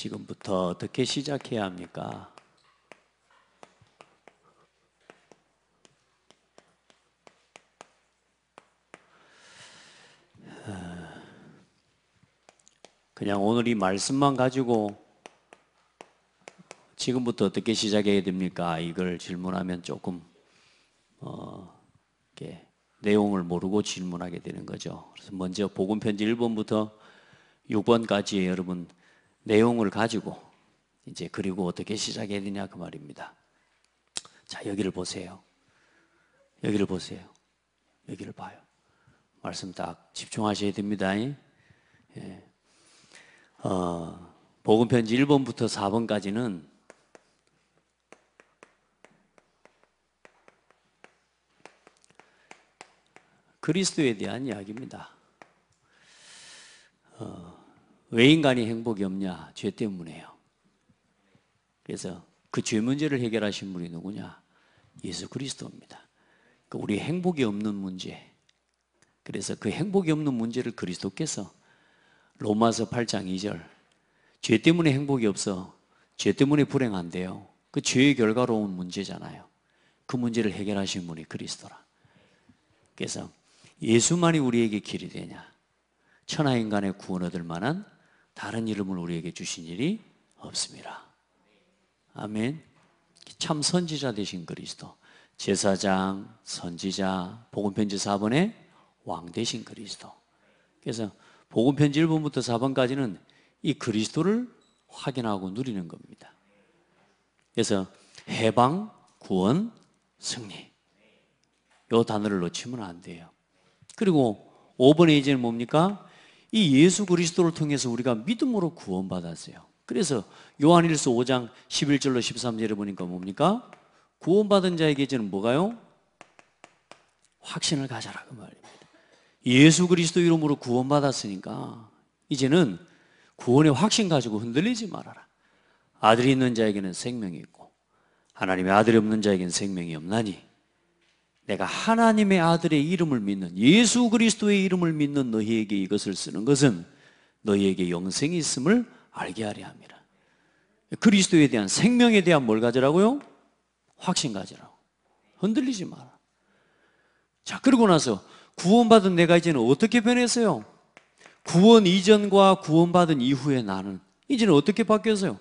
지금부터 어떻게 시작해야 합니까? 그냥 오늘 이 말씀만 가지고 지금부터 어떻게 시작해야 됩니까? 이걸 질문하면 조금 이렇게 내용을 모르고 질문하게 되는 거죠. 그래서 먼저 복음편지 1번부터 6번까지의 여러분 내용을 가지고 이제 그리고 어떻게 시작해야 되냐 그 말입니다. 자, 여기를 보세요. 여기를 보세요. 여기를 봐요. 말씀 딱 집중하셔야 됩니다. 예. 복음편지 1번부터 4번까지는 그리스도에 대한 이야기입니다. 왜 인간이 행복이 없냐? 죄 때문에요. 그래서 그 죄 문제를 해결하신 분이 누구냐? 예수 그리스도입니다. 우리 행복이 없는 문제. 그래서 그 행복이 없는 문제를 그리스도께서 로마서 8장 2절 죄 때문에 행복이 없어. 죄 때문에 불행한데요. 그 죄의 결과로 온 문제잖아요. 그 문제를 해결하신 분이 그리스도라. 그래서 예수만이 우리에게 길이 되냐? 천하 인간의 구원 얻을 만한 다른 이름을 우리에게 주신 일이 없습니다. 아멘. 참 선지자 되신 그리스도, 제사장, 선지자, 복음편지 4번의 왕 되신 그리스도. 그래서 복음편지 1번부터 4번까지는 이 그리스도를 확인하고 누리는 겁니다. 그래서 해방, 구원, 승리 이 단어를 놓치면 안 돼요. 그리고 5번의 이제는 뭡니까? 이 예수 그리스도를 통해서 우리가 믿음으로 구원받았어요. 그래서 요한일서 5장 11절로 13절에 보니까 뭡니까? 구원받은 자에게 이제는 뭐가요? 확신을 가져라 그 말입니다. 예수 그리스도 이름으로 구원받았으니까 이제는 구원의 확신 가지고 흔들리지 말아라. 아들이 있는 자에게는 생명이 있고 하나님의 아들이 없는 자에게는 생명이 없나니 내가 하나님의 아들의 이름을 믿는 예수 그리스도의 이름을 믿는 너희에게 이것을 쓰는 것은 너희에게 영생이 있음을 알게 하려 함이라. 그리스도에 대한 생명에 대한 뭘 가지라고요? 확신 가지라고. 흔들리지 마라. 자, 그러고 나서 구원받은 내가 이제는 어떻게 변했어요? 구원 이전과 구원받은 이후에 나는 이제는 어떻게 바뀌었어요?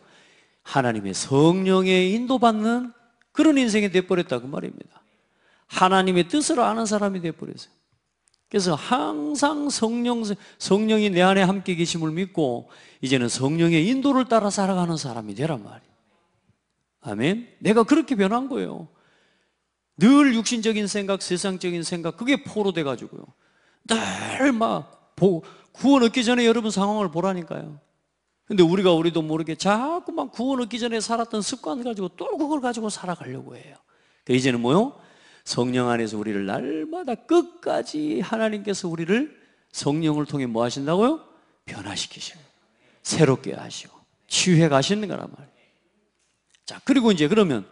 하나님의 성령에 인도받는 그런 인생이 되어버렸다 그 말입니다. 하나님의 뜻을 아는 사람이 되어버렸어요. 그래서 항상 성령이 내 안에 함께 계심을 믿고 이제는 성령의 인도를 따라 살아가는 사람이 되란 말이에요. 아멘. 내가 그렇게 변한 거예요. 늘 육신적인 생각, 세상적인 생각 그게 포로돼 가지고요. 늘 막 구원 얻기 전에 여러분 상황을 보라니까요. 근데 우리도 모르게 자꾸만 구원 얻기 전에 살았던 습관 가지고 또 그걸 가지고 살아가려고 해요. 그러니까 이제는 뭐요? 성령 안에서 우리를 날마다 끝까지 하나님께서 우리를 성령을 통해 뭐 하신다고요? 변화시키시고 새롭게 하시고 치유해 가시는 거란 말이에요. 자, 그리고 이제 그러면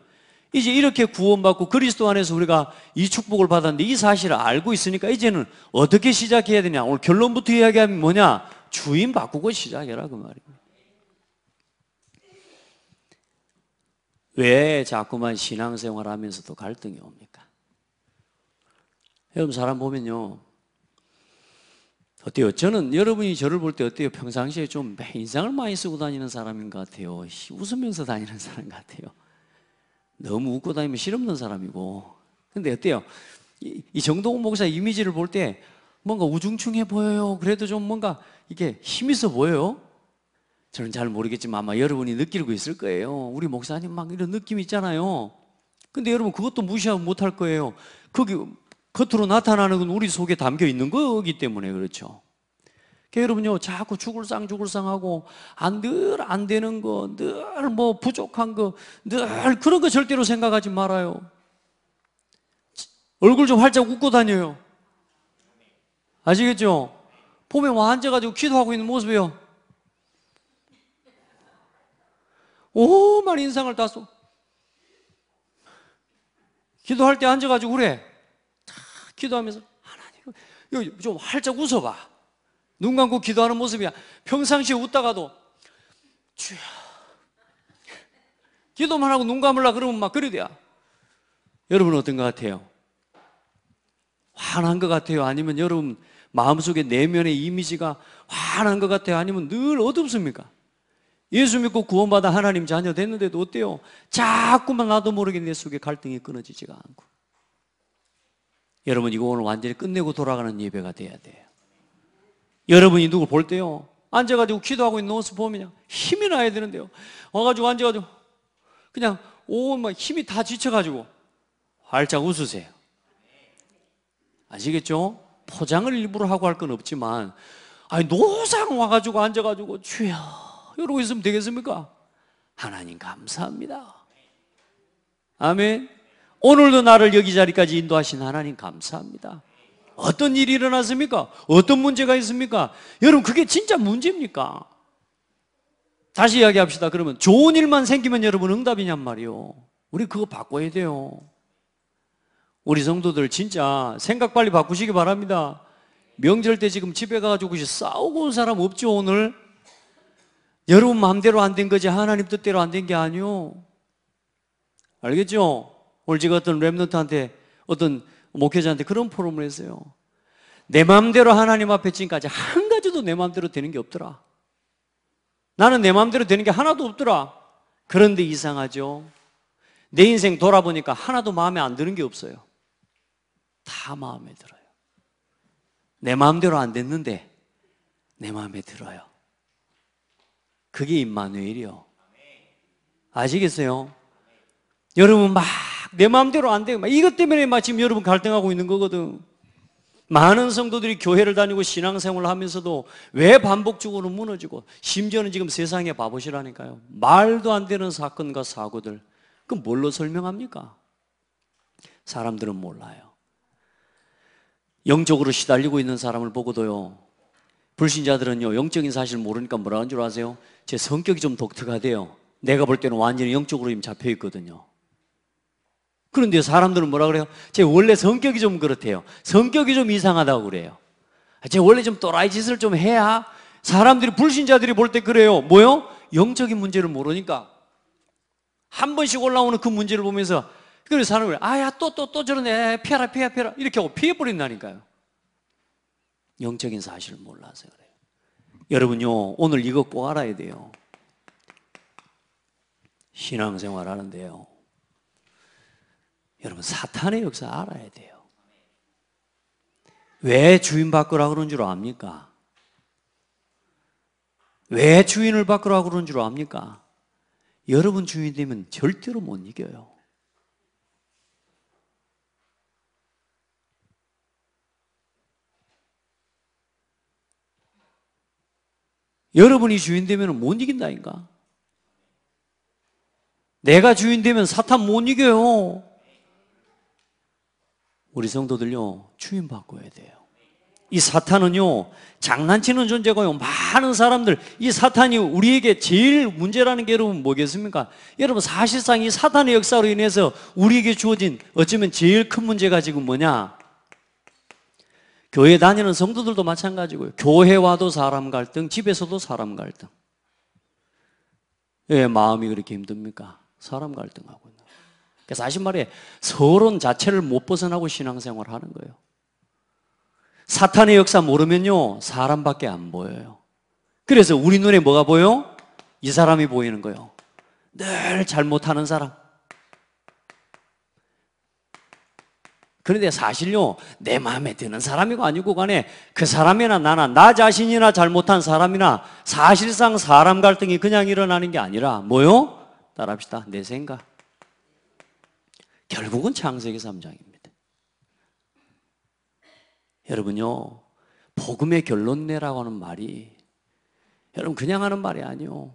이제 이렇게 구원받고 그리스도 안에서 우리가 이 축복을 받았는데 이 사실을 알고 있으니까 이제는 어떻게 시작해야 되냐? 오늘 결론부터 이야기하면 뭐냐? 주인 바꾸고 시작해라 그 말입니다. 왜 자꾸만 신앙생활 하면서도 갈등이 옵니까? 여러분 사람 보면요 어때요? 저는 여러분이 저를 볼 때 어때요? 평상시에 좀 인상을 많이 쓰고 다니는 사람인 것 같아요. 웃으면서 다니는 사람 같아요. 너무 웃고 다니면 실없는 사람이고. 근데 어때요? 이 정동훈 목사 이미지를 볼 때 뭔가 우중충해 보여요. 그래도 좀 뭔가 이게 힘 있어 보여요. 저는 잘 모르겠지만 아마 여러분이 느끼고 있을 거예요. 우리 목사님 막 이런 느낌 있잖아요. 근데 여러분 그것도 무시하면 못할 거예요. 거기 겉으로 나타나는 건 우리 속에 담겨 있는 거기 때문에 그렇죠. 그러니까 여러분요 자꾸 죽을상하고 늘 안 되는 거, 늘 뭐 부족한 거, 늘 그런 거 절대로 생각하지 말아요. 얼굴 좀 활짝 웃고 다녀요. 아시겠죠? 보면 와 앉아가지고 기도하고 있는 모습이요. 오만 인상을 다 써. 기도할 때 앉아가지고 그래. 기도하면서 하나님 좀 활짝 웃어봐. 눈 감고 기도하는 모습이야. 평상시에 웃다가도 주여 기도만 하고 눈 감으려 그러면 막 그래 돼야. 여러분 어떤 것 같아요? 화난 것 같아요? 아니면 여러분 마음속에 내면의 이미지가 화난 것 같아요? 아니면 늘 어둡습니까? 예수 믿고 구원받아 하나님 자녀 됐는데도 어때요? 자꾸만 나도 모르게 내 속에 갈등이 끊어지지가 않고. 여러분 이거 오늘 완전히 끝내고 돌아가는 예배가 돼야 돼요. 여러분이 누굴 볼 때요, 앉아가지고 기도하고 있는 모습 보면 힘이 나야 되는데요, 와가지고 앉아가지고 그냥 막 힘이 다 지쳐가지고 활짝 웃으세요. 아시겠죠? 포장을 일부러 하고 할 건 없지만, 아니 노상 와가지고 앉아가지고 주여 이러고 있으면 되겠습니까? 하나님 감사합니다. 아멘. 오늘도 나를 여기 자리까지 인도하신 하나님 감사합니다. 어떤 일이 일어났습니까? 어떤 문제가 있습니까? 여러분 그게 진짜 문제입니까? 다시 이야기합시다. 그러면 좋은 일만 생기면 여러분 응답이냔 말이요. 우리 그거 바꿔야 돼요. 우리 성도들 진짜 생각 빨리 바꾸시기 바랍니다. 명절 때 지금 집에 가가지고 싸우고 온 사람 없죠 오늘? 여러분 마음대로 안 된 거지 하나님 뜻대로 안 된 게 아니요. 알겠죠? 오늘 제가 어떤 랩런트한테, 어떤 목회자한테 그런 포럼을 했어요. 내 마음대로 하나님 앞에 지금까지 한 가지도 내 마음대로 되는 게 없더라. 나는 내 마음대로 되는 게 하나도 없더라. 그런데 이상하죠? 내 인생 돌아보니까 하나도 마음에 안 드는 게 없어요. 다 마음에 들어요. 내 마음대로 안 됐는데 내 마음에 들어요. 그게 임마누엘이요. 아시겠어요? 여러분 막 내 마음대로 안 되고 이것 때문에 막 지금 여러분 갈등하고 있는 거거든. 많은 성도들이 교회를 다니고 신앙생활을 하면서도 왜 반복적으로 무너지고, 심지어는 지금 세상에 봐보시라니까요, 말도 안 되는 사건과 사고들, 그 뭘로 설명합니까? 사람들은 몰라요. 영적으로 시달리고 있는 사람을 보고도요, 불신자들은요 영적인 사실 모르니까 뭐라 하는 줄 아세요? 제 성격이 좀 독특하대요. 내가 볼 때는 완전히 영적으로 지금 잡혀 있거든요. 그런데 사람들은 뭐라 그래요? 제 원래 성격이 좀 그렇대요. 성격이 좀 이상하다고 그래요. 제 원래 좀 또라이 짓을 좀 해야, 사람들이, 불신자들이 볼 때 그래요. 뭐요? 영적인 문제를 모르니까 한 번씩 올라오는 그 문제를 보면서, 그래서 사람을 아야 또 저러네, 피하라 이렇게 하고 피해버린다니까요. 영적인 사실을 몰라서 그래요. 여러분요 오늘 이거 꼭 알아야 돼요. 신앙생활 하는데요, 여러분 사탄의 역사 알아야 돼요. 왜 주인 바꾸라 그런 줄 압니까? 왜 주인을 바꾸라 그런 줄 압니까? 여러분 주인 되면 절대로 못 이겨요. 여러분이 주인 되면 못 이긴다니까. 내가 주인 되면 사탄 못 이겨요. 우리 성도들요 주인 바꿔야 돼요. 이 사탄은요 장난치는 존재고요, 많은 사람들, 이 사탄이 우리에게 제일 문제라는 게 여러분 뭐겠습니까? 여러분 사실상 이 사탄의 역사로 인해서 우리에게 주어진 어쩌면 제일 큰 문제가 지금 뭐냐? 교회 다니는 성도들도 마찬가지고요, 교회와도 사람 갈등, 집에서도 사람 갈등. 왜 마음이 그렇게 힘듭니까? 사람 갈등하고 있는. 그래서 사실 말해 서론 자체를 못 벗어나고 신앙생활을 하는 거예요. 사탄의 역사 모르면요 사람밖에 안 보여요. 그래서 우리 눈에 뭐가 보여? 이 사람이 보이는 거예요. 늘 잘못하는 사람. 그런데 사실요 내 마음에 드는 사람이고 아니고 간에 그 사람이나 나나 나 자신이나 잘못한 사람이나 사실상 사람 갈등이 그냥 일어나는 게 아니라 뭐요? 따라합시다. 내 생각. 결국은 창세기 3장입니다. 여러분요 복음의 결론 내라고 하는 말이 여러분 그냥 하는 말이 아니요.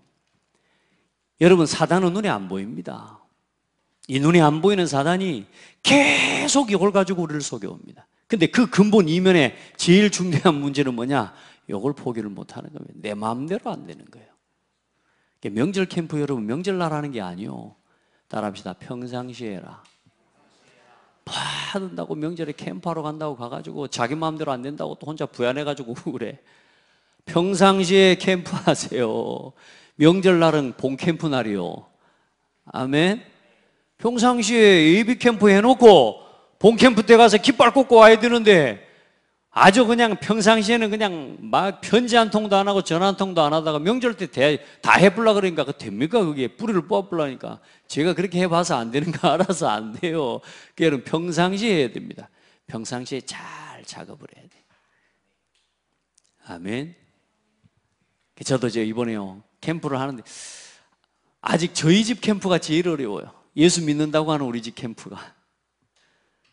여러분 사단은 눈에 안 보입니다. 이 눈에 안 보이는 사단이 계속 이걸 가지고 우리를 속여옵니다. 근데 그 근본 이면에 제일 중대한 문제는 뭐냐? 이걸 포기를 못하는 겁니다. 내 마음대로 안 되는 거예요. 명절 캠프 여러분 명절날 하는 게 아니요. 따라합시다. 평상시에 해라. 받는다고 명절에 캠프하러 간다고 가가지고 자기 마음대로 안 된다고 또 혼자 부연해가지고 그래. 평상시에 캠프하세요. 명절날은 본 캠프 날이요. 아멘. 평상시에 예비 캠프 해놓고 본 캠프 때 가서 깃발 꽂고 와야 되는데 아주 그냥 평상시에는 그냥 막 편지 한 통도 안 하고 전화 한 통도 안 하다가 명절 때 다 해보려고 그러니까 그 됩니까? 그게 뿌리를 뽑아보려니까 제가 그렇게 해봐서 안 되는 거 알아서 안 돼요. 그게는 평상시에 해야 됩니다. 평상시에 잘 작업을 해야 돼요. 아멘. 저도 이번에요 캠프를 하는데 아직 저희 집 캠프가 제일 어려워요. 예수 믿는다고 하는 우리 집 캠프가.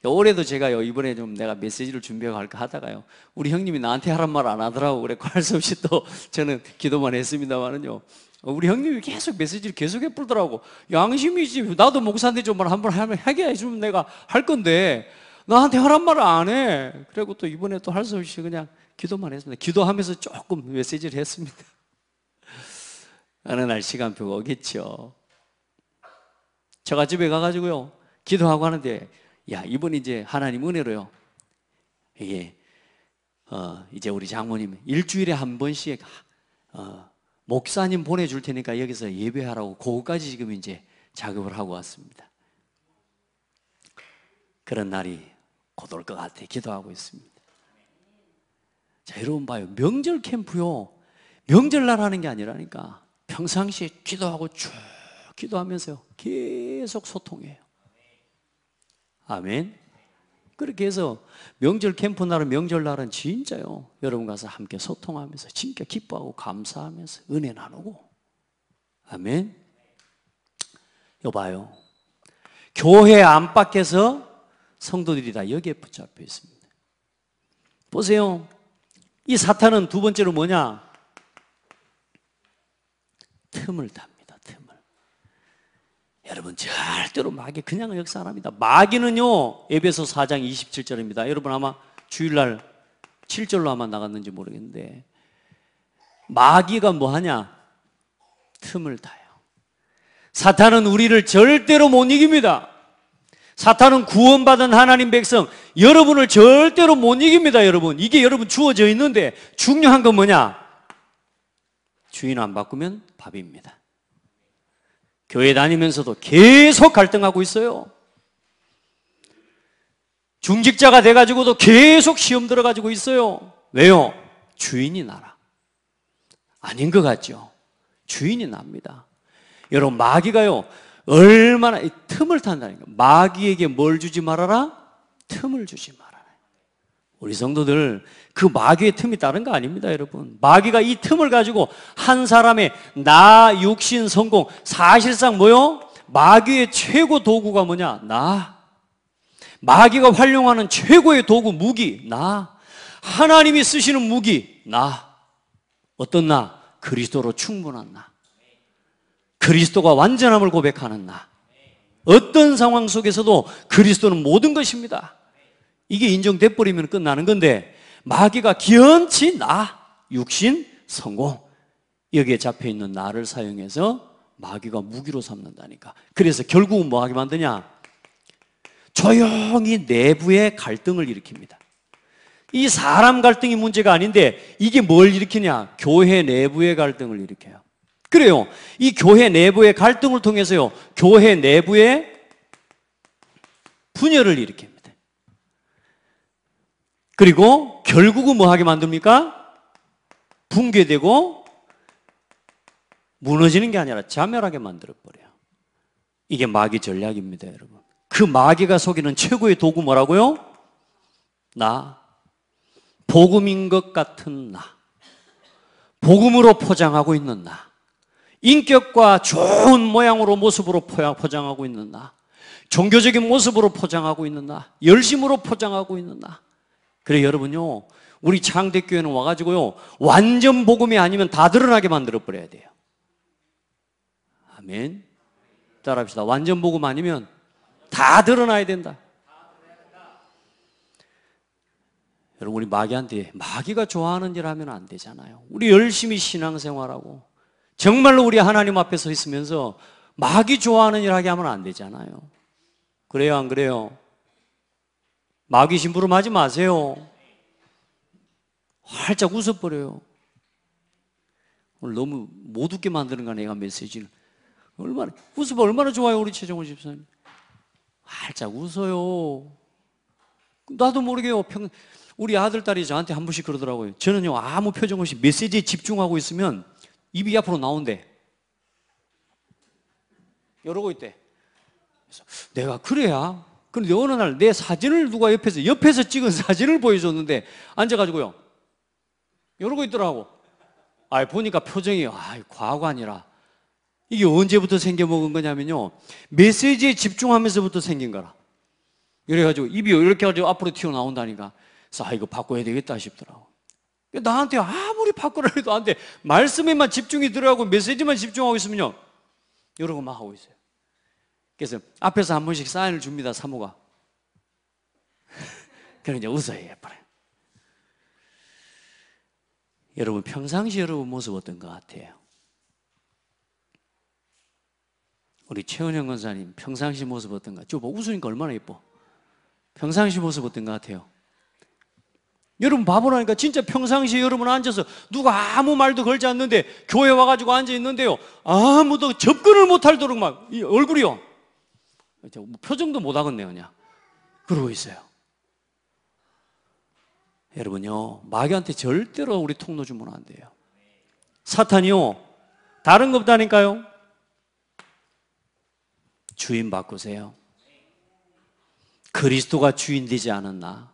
올해도 제가요 이번에 좀 내가 메시지를 준비하고 할까 하다가요 우리 형님이 나한테 하란 말 안 하더라고. 그래 할 수 없이 또 저는 기도만 했습니다만은요 우리 형님이 계속 메시지를 계속 해불더라고. 양심이지, 나도 목사인데 좀 한번 하게 해주면 내가 할 건데 나한테 하란 말을 안 해. 그리고 또 이번에 또 할 수 없이 그냥 기도만 했습니다. 기도하면서 조금 메시지를 했습니다. 어느 날 시간표가 오겠죠. 제가 집에 가가지고요 기도하고 하는데 야, 이번 이제 하나님 은혜로요 이게 이제 우리 장모님 일주일에 한 번씩 목사님 보내줄 테니까 여기서 예배하라고 그거까지 지금 이제 작업을 하고 왔습니다. 그런 날이 곧 올 것 같아 기도하고 있습니다. 자, 여러분 봐요. 명절 캠프요 명절날 하는 게 아니라니까 평상시에 기도하고 쭉 기도하면서요 계속 소통해요. 아멘. 그렇게 해서 명절 캠프 날은 명절날은 진짜요 여러분 가서 함께 소통하면서 진짜 기뻐하고 감사하면서 은혜 나누고. 아멘. 여봐요 교회 안팎에서 성도들이 다 여기에 붙잡혀 있습니다. 보세요. 이 사탄은 두 번째로 뭐냐? 틈을 탑니다. 틈을. 여러분 절대로 마귀 그냥 역사 안 합니다. 마귀는요 에베소 4장 27절입니다. 여러분 아마 주일날 7절로 아마 나갔는지 모르겠는데 마귀가 뭐 하냐? 틈을 타요. 사탄은 우리를 절대로 못 이깁니다. 사탄은 구원받은 하나님 백성 여러분을 절대로 못 이깁니다. 여러분 이게 여러분 주어져 있는데 중요한 건 뭐냐? 주인 안 바꾸면 밥입니다. 교회 다니면서도 계속 갈등하고 있어요. 중직자가 돼가지고도 계속 시험 들어가지고 있어요. 왜요? 주인이 나라. 아닌 것 같죠? 주인이 납니다. 여러분 마귀가요 얼마나 틈을 탄다니까. 마귀에게 뭘 주지 말아라? 틈을 주지 말아라. 우리 성도들 그 마귀의 틈이 다른 거 아닙니다. 여러분 마귀가 이 틈을 가지고 한 사람의 나, 육신, 성공 사실상 뭐요? 마귀의 최고 도구가 뭐냐? 나. 마귀가 활용하는 최고의 도구 무기 나. 하나님이 쓰시는 무기 나. 어떤 나? 그리스도로 충분한 나. 그리스도가 완전함을 고백하는 나. 어떤 상황 속에서도 그리스도는 모든 것입니다. 이게 인정돼 버리면 끝나는 건데 마귀가 기연치 나, 육신, 성공 여기에 잡혀있는 나를 사용해서 마귀가 무기로 삼는다니까. 그래서 결국은 뭐 하게 만드냐? 조용히 내부의 갈등을 일으킵니다. 이 사람 갈등이 문제가 아닌데 이게 뭘 일으키냐? 교회 내부의 갈등을 일으켜요. 그래요. 이 교회 내부의 갈등을 통해서요 교회 내부의 분열을 일으킵니다. 그리고 결국은 뭐 하게 만듭니까? 붕괴되고 무너지는 게 아니라 자멸하게 만들어버려요. 이게 마귀 전략입니다. 여러분 그 마귀가 속이는 최고의 도구 뭐라고요? 나. 복음인 것 같은 나. 복음으로 포장하고 있는 나. 인격과 좋은 모양으로 모습으로 포장하고 있는 나. 종교적인 모습으로 포장하고 있는 나. 열심으로 포장하고 있는 나. 그래 여러분요 우리 창대교회는 와가지고요 완전 복음이 아니면 다 드러나게 만들어 버려야 돼요. 아멘. 따라합시다. 완전 복음 아니면 다 드러나야 된다. 여러분 우리 마귀한테 마귀가 좋아하는 일 하면 안 되잖아요. 우리 열심히 신앙생활하고 정말로 우리 하나님 앞에 서 있으면서 마귀 좋아하는 일 하게 하면 안 되잖아요. 그래요 안 그래요? 마귀 심부름하지 마세요. 활짝 웃어버려요. 오늘 너무 못 웃게 만드는 거야 내가 메시지를. 웃어봐. 얼마나 좋아요, 우리 최정호 집사님. 활짝 웃어요. 나도 모르게요. 우리 아들, 딸이 저한테 한 번씩 그러더라고요. 저는요, 아무 표정 없이 메시지에 집중하고 있으면 입이 앞으로 나온대. 이러고 있대. 그래서 내가 그래야? 그런데 어느 날 내 사진을 누가 옆에서 찍은 사진을 보여줬는데 앉아가지고요. 이러고 있더라고. 보니까 표정이, 과거가 아니라 이게 언제부터 생겨먹은 거냐면요. 메시지에 집중하면서부터 생긴 거라. 이래가지고 입이 이렇게 가지고 앞으로 튀어나온다니까. 그래서 이거 바꿔야 되겠다 싶더라고. 나한테 아무리 바꾸라 해도 안 돼. 말씀에만 집중이 들어가고 메시지만 집중하고 있으면요. 이러고 막 하고 있어요. 그래서 앞에서 한 번씩 사인을 줍니다, 사모가. 그래서 이제 웃어요, 예뻐요. 여러분, 평상시 여러분 모습 어떤 것 같아요? 우리 최은영 권사님 평상시 모습 어떤가? 저 뭐 웃으니까 얼마나 예뻐. 평상시 모습 어떤 것 같아요? 여러분 바보라니까. 진짜 평상시에 여러분 앉아서 누가 아무 말도 걸지 않는데 교회 와가지고 앉아 있는데요, 아무도 접근을 못할 도록 막 이 얼굴이요, 표정도 못 하겠네요, 그냥 그러고 있어요. 여러분요, 마귀한테 절대로 우리 통로 주면 안 돼요. 사탄이요, 다른 거 없다니까요. 주인 바꾸세요. 그리스도가 주인 되지 않았나?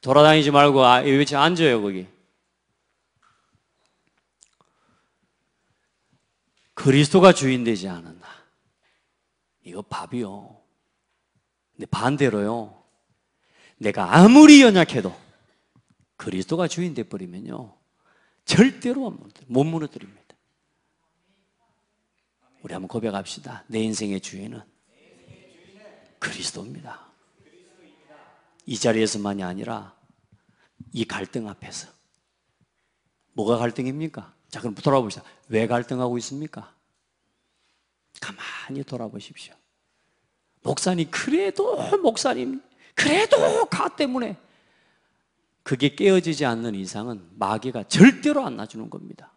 돌아다니지 말고 여기 앉아요, 거기. 그리스도가 주인 되지 않았나? 이거 밥이요. 근데 반대로요, 내가 아무리 연약해도 그리스도가 주인 돼버리면요, 절대로 못 무너뜨립니다. 우리 한번 고백합시다. 내 인생의 주인은 그리스도입니다. 이 자리에서만이 아니라 이 갈등 앞에서. 뭐가 갈등입니까? 자, 그럼 돌아봅시다. 왜 갈등하고 있습니까? 가만히 돌아보십시오. 목사님 그래도 가 때문에 그게 깨어지지 않는 이상은 마귀가 절대로 안 놔주는 겁니다.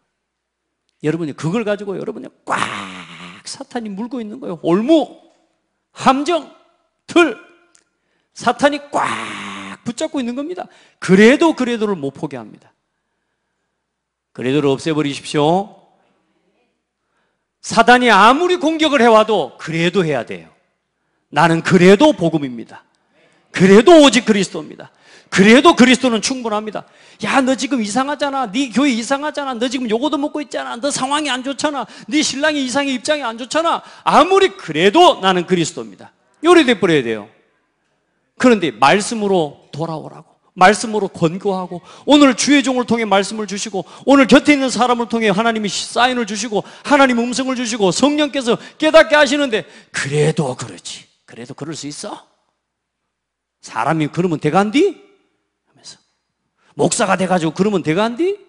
여러분이 그걸 가지고 여러분이 꽉 사탄이 물고 있는 거예요. 올무, 함정, 틀, 사탄이 꽉 붙잡고 있는 겁니다. 그래도를 못 포기합니다. 그래도를 없애버리십시오. 사탄이 아무리 공격을 해와도 그래도 해야 돼요. 나는 그래도 복음입니다. 그래도 오직 그리스도입니다. 그래도 그리스도는 충분합니다. 야, 너 지금 이상하잖아. 네 교회 이상하잖아. 너 지금 요거도 먹고 있잖아. 너 상황이 안 좋잖아. 네 신랑이 이상의 입장이 안 좋잖아. 아무리 그래도 나는 그리스도입니다. 요래 돼버려야 돼요. 그런데 말씀으로 돌아오라고, 말씀으로 권고하고, 오늘 주의 종을 통해 말씀을 주시고, 오늘 곁에 있는 사람을 통해 하나님이 사인을 주시고, 하나님 음성을 주시고, 성령께서 깨닫게 하시는데 그래도 그렇지, 그래도 그럴 수 있어? 사람이 그러면 돼간디? 하면서 목사가 돼가지고 그러면 돼간디?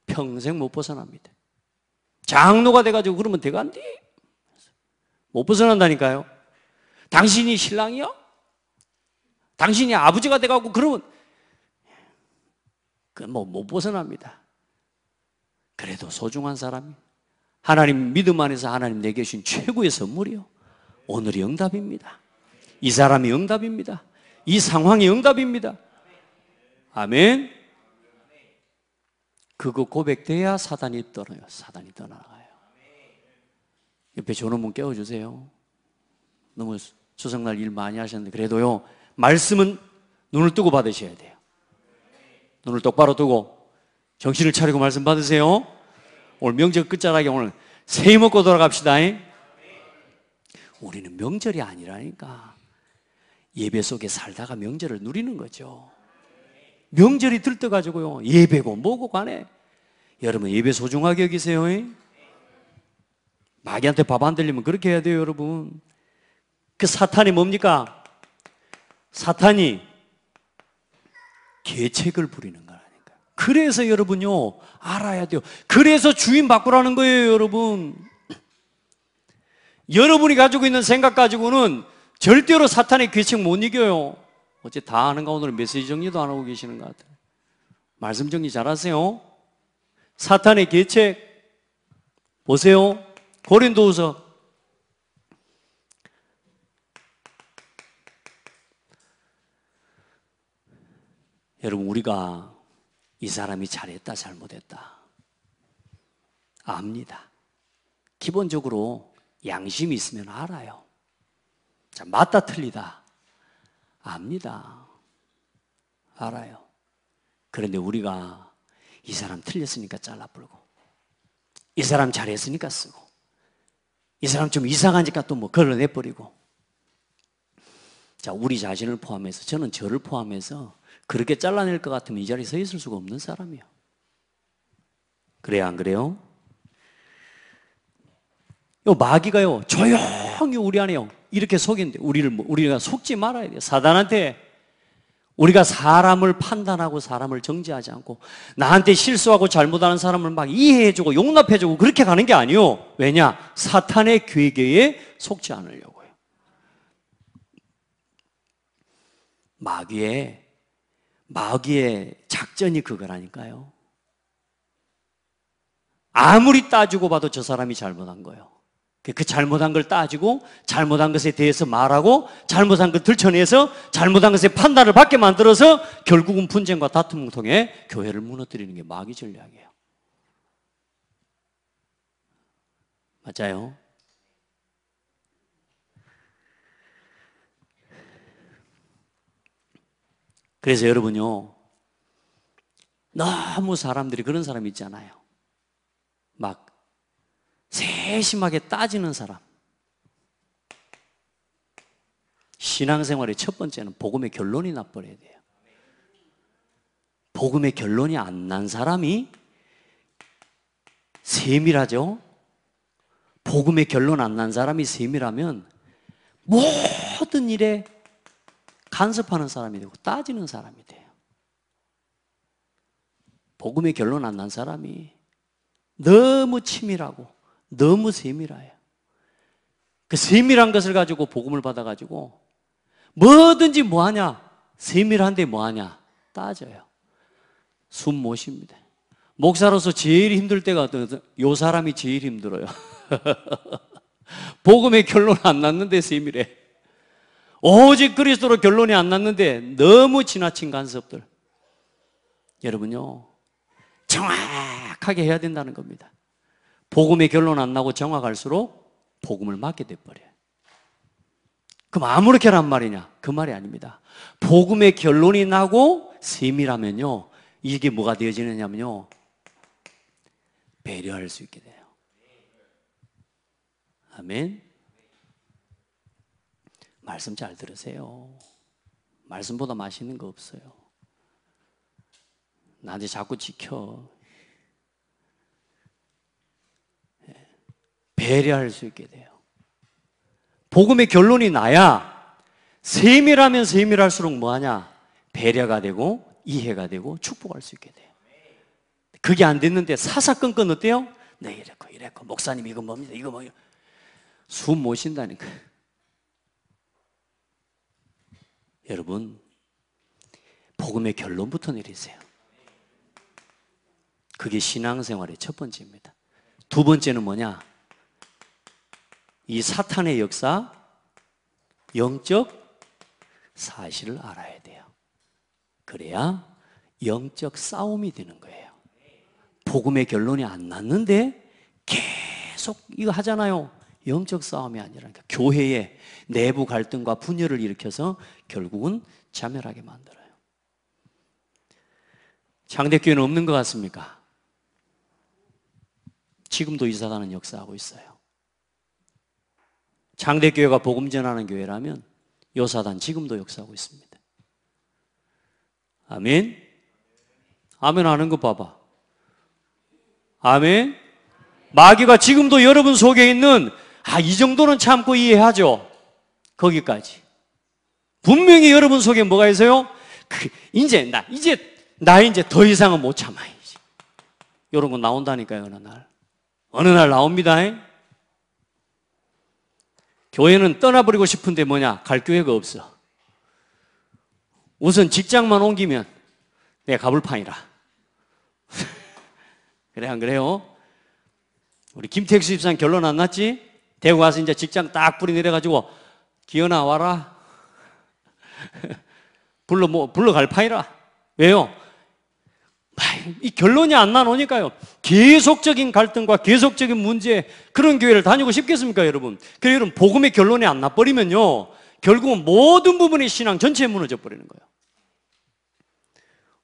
평생 못 벗어납니다. 장로가 돼가지고 그러면 돼간디? 못 벗어난다니까요. 당신이 신랑이요? 당신이 아버지가 돼가지고 그러면 못 벗어납니다. 그래도 소중한 사람이, 하나님 믿음 안에서 하나님 내게 주신 최고의 선물이요, 오늘이 응답입니다. 이 사람이 응답입니다. 이 상황이 응답입니다. 아멘. 그거 고백돼야 사단이 떠나요. 사단이 떠나가요. 옆에 저놈은 깨워주세요. 너무 추석날 일 많이 하셨는데 그래도요, 말씀은 눈을 뜨고 받으셔야 돼요. 눈을 똑바로 뜨고 정신을 차리고 말씀 받으세요. 오늘 명절 끝자락에 오늘 새해 먹고 돌아갑시다. 우리는 명절이 아니라니까. 예배 속에 살다가 명절을 누리는 거죠. 명절이 들떠가지고요, 예배고 뭐고 간에 여러분 예배 소중하게 여기세요. 마귀한테 밥 안 들리면 그렇게 해야 돼요, 여러분. 그 사탄이 뭡니까? 사탄이 계책을 부리는 거라니까. 그래서 여러분요, 알아야 돼요. 그래서 주인 바꾸라는 거예요, 여러분. 여러분이 가지고 있는 생각 가지고는 절대로 사탄의 계책 못 이겨요. 어째 다 아는가? 오늘 메시지 정리도 안 하고 계시는 것 같아요. 말씀 정리 잘하세요. 사탄의 계책, 보세요. 고린도후서 여러분, 우리가 이 사람이 잘했다 잘못했다 압니다. 기본적으로 양심이 있으면 알아요. 자, 맞다 틀리다 압니다. 알아요. 그런데 우리가 이 사람 틀렸으니까 잘라버리고, 이 사람 잘했으니까 쓰고, 이 사람 좀 이상하니까 또 뭐 걸러내버리고. 자, 우리 자신을 포함해서, 저는 저를 포함해서 그렇게 잘라낼 것 같으면 이 자리에 서 있을 수가 없는 사람이에요. 그래요, 안 그래요? 요 마귀가요, 조용히 우리 안에요, 이렇게 속이는데, 우리가 속지 말아야 돼요. 사단한테 우리가 사람을 판단하고 사람을 정죄하지 않고, 나한테 실수하고 잘못하는 사람을 막 이해해주고 용납해주고 그렇게 가는 게 아니에요. 왜냐? 사탄의 괴계에 속지 않으려고요. 마귀의 작전이 그거라니까요. 아무리 따지고 봐도 저 사람이 잘못한 거예요. 그 잘못한 걸 따지고 잘못한 것에 대해서 말하고 잘못한 걸 들춰내서 잘못한 것에 판단을 받게 만들어서 결국은 분쟁과 다툼을 통해 교회를 무너뜨리는 게 마귀 전략이에요. 맞아요? 그래서 여러분요, 너무 사람들이 그런 사람 있잖아요. 막 세심하게 따지는 사람. 신앙생활의 첫 번째는 복음의 결론이 나버려야 돼요. 복음의 결론이 안 난 사람이 세밀하죠? 복음의 결론 안 난 사람이 세밀하면 모든 일에 간섭하는 사람이 되고 따지는 사람이 돼요. 복음의 결론 안 난 사람이 너무 치밀하고 너무 세밀해요. 그 세밀한 것을 가지고 복음을 받아가지고 뭐든지 뭐하냐, 세밀한데 뭐하냐 따져요. 숨 못 쉽니다. 목사로서 제일 힘들 때가 요 사람이 제일 힘들어요. 복음의 결론 안 났는데 세밀해. 오직 그리스도로 결론이 안 났는데 너무 지나친 간섭들. 여러분요, 정확하게 해야 된다는 겁니다. 복음의 결론 안 나고 정확할수록 복음을 맞게 돼버려요. 그럼 아무렇게 란 말이냐? 그 말이 아닙니다. 복음의 결론이 나고 세밀하면요, 이게 뭐가 되어지느냐면요, 배려할 수 있게 돼요. 아멘. 말씀 잘 들으세요. 말씀보다 맛있는 거 없어요. 나한테 자꾸 지켜. 배려할 수 있게 돼요. 복음의 결론이 나야 세밀하면 세밀할수록 뭐하냐? 배려가 되고 이해가 되고 축복할 수 있게 돼요. 그게 안 됐는데 사사건건 어때요? 네, 이랬고 목사님 이거 뭡니다, 이거 뭐예요? 숨 못 쉰다니까. 여러분, 복음의 결론부터 내리세요. 그게 신앙생활의 첫 번째입니다. 두 번째는 뭐냐? 이 사탄의 역사, 영적 사실을 알아야 돼요. 그래야 영적 싸움이 되는 거예요. 복음의 결론이 안 났는데 계속 이거 하잖아요. 영적 싸움이 아니라니까. 교회의 내부 갈등과 분열을 일으켜서 결국은 자멸하게 만들어요. 창대교회는 없는 것 같습니까? 지금도 이 사단은 역사하고 있어요. 창대교회가 복음 전하는 교회라면 이 사단 지금도 역사하고 있습니다. 아멘? 아멘 하는 거 봐봐. 아멘? 마귀가 지금도 여러분 속에 있는, 이 정도는 참고 이해하죠. 거기까지. 분명히 여러분 속에 뭐가 있어요? 이제 더 이상은 못 참아. 이런 거 나온다니까요, 어느 날 나옵니다. 교회는 떠나버리고 싶은데 뭐냐? 갈 교회가 없어. 우선 직장만 옮기면 내가 가볼 판이라. 그래, 안 그래요? 우리 김택수 집사님 결론 안 났지? 대구 가서 이제 직장 딱 뿌리 내려가지고 기어나 와라. 불러갈 파이라. 왜요? 이 결론이 안 나오니까요. 계속적인 갈등과 계속적인 문제, 그런 교회를 다니고 싶겠습니까, 여러분? 그래서 여러분, 복음의 결론이 안 나버리면요, 결국은 모든 부분의 신앙 전체에 무너져 버리는 거예요.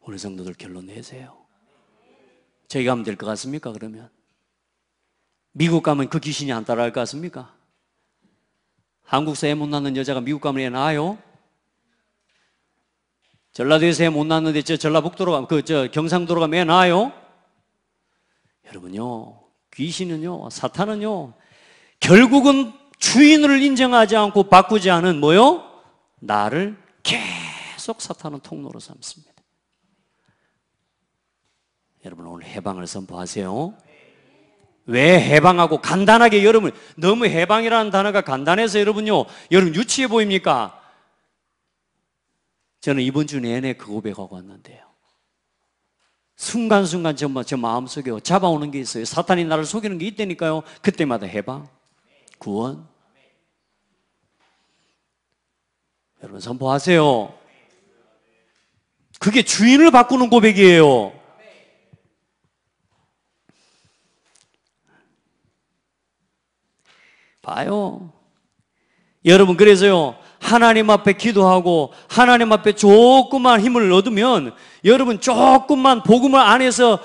오늘 성도들 결론 내세요. 저희가 하면 될 것 같습니까, 그러면? 미국 가면 그 귀신이 안 따라할 것 같습니까? 한국서 애 못 낳는 여자가 미국 가면 애 낳아요? 전라도에서 애 못 낳는데 전라북도로 가면, 경상도로 가면 애 낳아요? 여러분요, 귀신은요, 사탄은요, 결국은 주인을 인정하지 않고 바꾸지 않은 뭐요? 나를 계속 사탄은 통로로 삼습니다. 여러분 오늘 해방을 선포하세요. 왜 해방하고 간단하게, 여러분 너무 해방이라는 단어가 간단해서 여러분 유치해 보입니까? 저는 이번 주 내내 그 고백하고 왔는데요, 순간순간 제 마음속에 잡아오는 게 있어요. 사탄이 나를 속이는 게 있다니까요. 그때마다 해방, 구원. 여러분 선포하세요. 그게 주인을 바꾸는 고백이에요. 봐요. 여러분 그래서요, 하나님 앞에 기도하고 하나님 앞에 조금만 힘을 얻으면, 여러분 조금만 복음을 안에서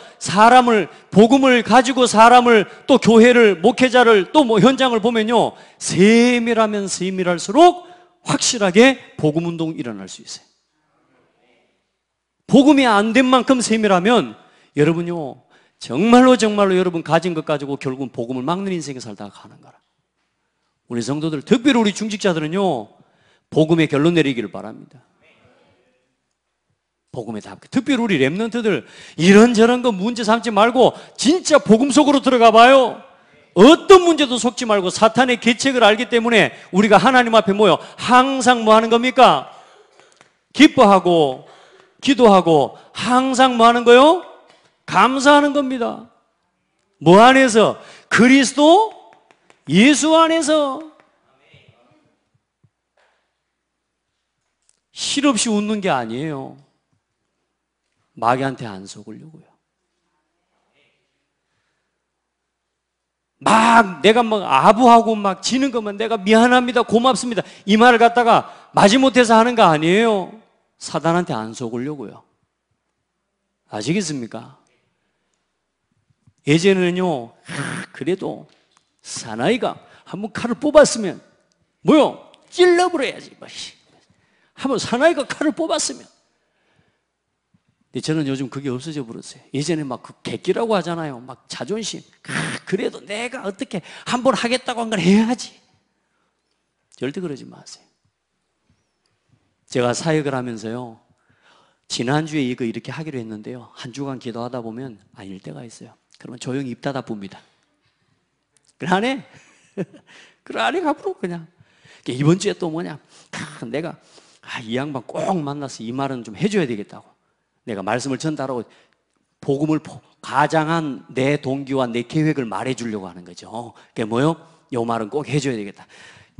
복음을 가지고 사람을, 또 교회를, 목회자를, 또 뭐 현장을 보면요, 세밀하면 세밀할수록 확실하게 복음 운동이 일어날 수 있어요. 복음이 안 된 만큼 세밀하면 여러분요, 정말로 여러분 가진 것 가지고 결국은 복음을 막는 인생에 살다가 가는 거라. 우리 성도들, 특별히 우리 중직자들은요, 복음의 결론 내리기를 바랍니다. 복음의 답. 특별히 우리 랩런트들, 이런저런 거 문제 삼지 말고 진짜 복음 속으로 들어가 봐요. 어떤 문제도 속지 말고 사탄의 계책을 알기 때문에 우리가 하나님 앞에 모여 항상 뭐 하는 겁니까? 기뻐하고 기도하고 항상 뭐 하는 거요? 감사하는 겁니다. 뭐 안에서? 그리스도 예수 안에서. 실없이 웃는 게 아니에요. 마귀한테 안 속으려고요. 내가 아부하고 지는 것만 내가 미안합니다, 고맙습니다, 이 말을 갖다가 마지못해서 하는 거 아니에요. 사단한테 안 속으려고요. 아시겠습니까? 예전에는요, 그래도 사나이가 한번 칼을 뽑았으면 뭐요? 찔러버려야지. 한번 사나이가 칼을 뽑았으면. 근데 저는 요즘 그게 없어져 버렸어요. 예전에 그 객기라고 하잖아요. 자존심. 그래도 내가 어떻게 한번 하겠다고 한 걸 해야지. 절대 그러지 마세요. 제가 사역을 하면서요, 지난주에 이렇게 하기로 했는데요, 한 주간 기도하다 보면 아닐 때가 있어요. 그러면 조용히 입 닫아 봅니다. 그래 안 해? 그래 안 해? 앞으로 그냥. 이번 주에 또 뭐냐, 내가 이 양반 꼭 만나서 이 말은 좀 해줘야 되겠다고, 내가 말씀을 전달하고 복음을 가장한 내 동기와 내 계획을 말해주려고 하는 거죠. 그게 뭐요? 이 말은 꼭 해줘야 되겠다.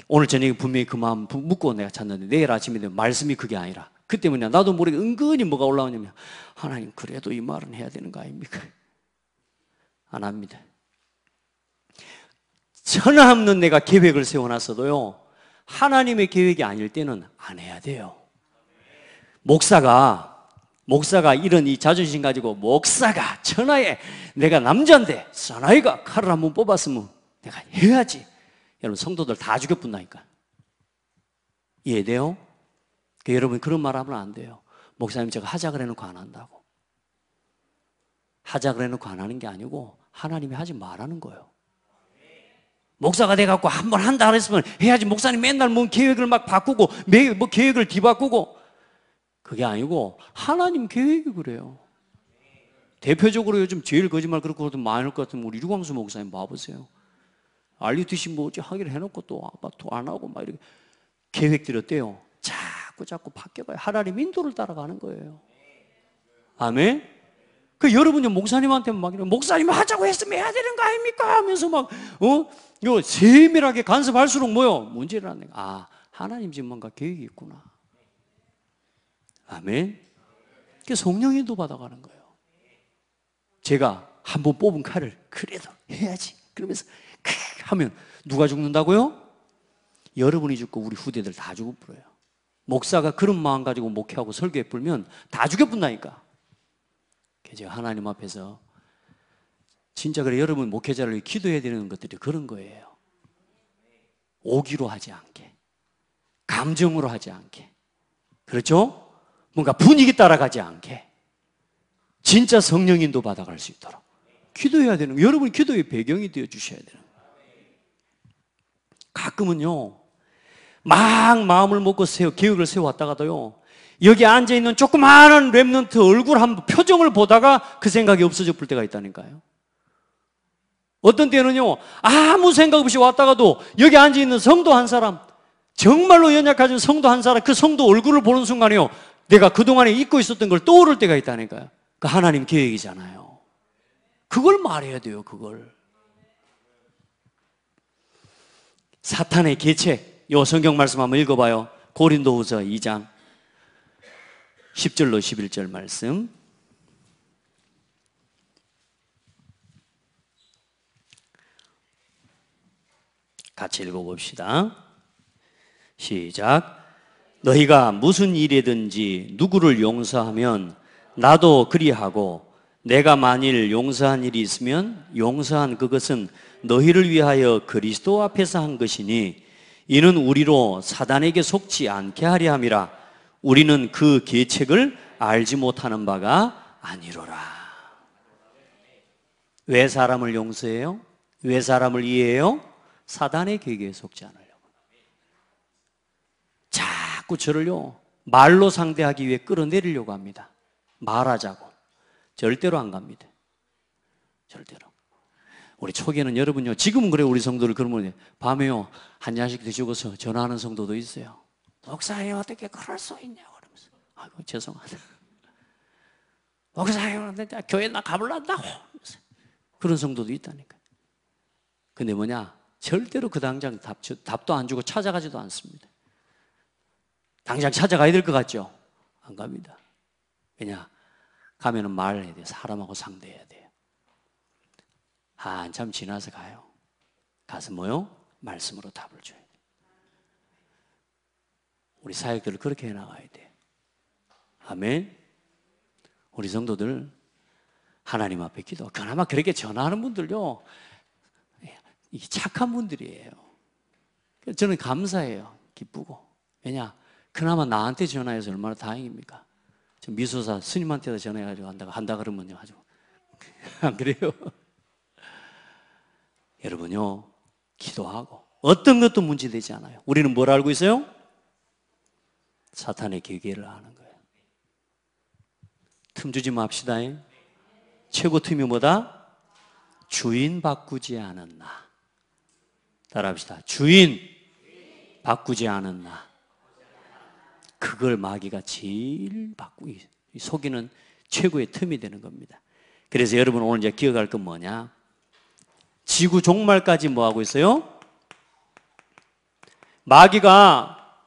오늘 저녁에 분명히 그 마음 묻고 내가 잤는데, 내일 아침에 말씀이 그게 아니라, 그때 뭐냐, 나도 모르게 은근히 뭐가 올라오냐면, 하나님 그래도 이 말은 해야 되는 거 아닙니까? 안 합니다. 천하없는 내가 계획을 세워놨어도요, 하나님의 계획이 아닐 때는 안 해야 돼요. 목사가 이런 이 자존심 가지고, 목사가 천하에 내가 남자인데 사나이가 칼을 한번 뽑았으면 내가 해야지. 여러분 성도들 다 죽여뿐다니까. 이해돼요? 여러분 그런 말 하면 안 돼요. 목사님 제가 하자 그래놓고 안 한다고. 하자 그래놓고 안 하는 게 아니고 하나님이 하지 말라는 거예요. 목사가 돼갖고 한번 한다 그랬으면 해야지. 목사님 맨날 계획을 바꾸고 계획을 뒤바꾸고, 그게 아니고 하나님 계획이 그래요. 대표적으로 요즘 제일 거짓말 그렇게 많을 것 같으면 우리 유광수 목사님 봐보세요. 알리티시 뭐지 하기를 해놓고 또 안 하고 이렇게 계획들이 어때요? 자꾸 바뀌어가요. 하나님 인도를 따라가는 거예요. 아멘? 그 여러분이 목사님한테 막 목사님 하자고 했으면 해야 되는 거 아닙니까? 하면서 막 이거 세밀하게 간섭할수록 뭐요? 문제를 하는 거. 아, 하나님 지금 뭔가 계획이 있구나. 아멘. 그게 성령 인도 받아가는 거예요. 제가 한번 뽑은 칼을 그래도 해야지 그러면서 하면 누가 죽는다고요? 여러분이 죽고 우리 후대들 다 죽어버려요. 목사가 그런 마음 가지고 목회하고 설교해 불면 다 죽여본다니까. 제가 하나님 앞에서 진짜 그래, 여러분 목회자를 기도해야 되는 것들이 그런 거예요. 오기로 하지 않게, 감정으로 하지 않게, 그렇죠? 뭔가 분위기 따라가지 않게 진짜 성령 인도 받아갈 수 있도록 기도해야 되는 거예요. 여러분이 기도의 배경이 되어 주셔야 되는 거예요. 가끔은요, 막 마음을 먹고 계획을 세워왔다가도요, 여기 앉아있는 조그마한 랩런트 얼굴 한번 표정을 보다가 그 생각이 없어져 볼 때가 있다니까요. 어떤 때는요, 아무 생각 없이 왔다가도 여기 앉아있는 성도 한 사람, 정말로 연약하신 성도 한 사람, 그 성도 얼굴을 보는 순간에요, 내가 그동안에 잊고 있었던 걸 떠오를 때가 있다니까요. 그 하나님 계획이잖아요. 그걸 말해야 돼요, 그걸. 사탄의 계책, 요 성경 말씀 한번 읽어봐요. 고린도후서 2장 10절로 11절 말씀. 같이 읽어봅시다. 시작. 너희가 무슨 일이든지 누구를 용서하면 나도 그리하고, 내가 만일 용서한 일이 있으면 용서한 그것은 너희를 위하여 그리스도 앞에서 한 것이니, 이는 우리로 사단에게 속지 않게 하려 함이라. 우리는 그 계책을 알지 못하는 바가 아니로라. 왜 사람을 용서해요? 왜 사람을 이해해요? 사단의 계획에 속지 않으려고. 자꾸 저를요, 말로 상대하기 위해 끌어내리려고 합니다. 말하자고. 절대로 안 갑니다. 절대로. 우리 초기에는 여러분요, 지금은 그래요. 우리 성도를 그러면 밤에요, 한 잔씩 드시고서 전화하는 성도도 있어요. 목사님 어떻게 그럴 수 있냐고 그러면서. 아이고 죄송하다. 목사님 교회 나 가볼란다고. 그런 성도도 있다니까. 근데 뭐냐, 절대로 그 당장 답도 안 주고 찾아가지도 않습니다. 당장 찾아가야 될 것 같죠? 안 갑니다. 왜냐, 가면은 말을 해야 돼요. 사람하고 상대해야 돼요. 한참 지나서 가요. 가서 뭐요? 말씀으로 답을 줘야 돼요. 우리 사역들을 그렇게 해나가야 돼요. 아멘. 우리 성도들 하나님 앞에 기도. 그나마 그렇게 전화하는 분들요, 이게 착한 분들이에요. 저는 감사해요. 기쁘고. 왜냐, 그나마 나한테 전화해서 얼마나 다행입니까? 저 미소사 스님한테도 전화해가지고 한다 그러면요, 아주 안 그래요? 여러분요, 기도하고 어떤 것도 문제되지 않아요. 우리는 뭘 알고 있어요? 사탄의 계계를 아는 거예요. 틈 주지 맙시다. 최고 틈이 뭐다? 주인 바꾸지 않은 나. 따라합시다. 주인 바꾸지 않은 나. 그걸 마귀가 제일 속이는 최고의 틈이 되는 겁니다. 그래서 여러분 오늘 이제 기억할 건 뭐냐? 지구 종말까지 뭐 하고 있어요? 마귀가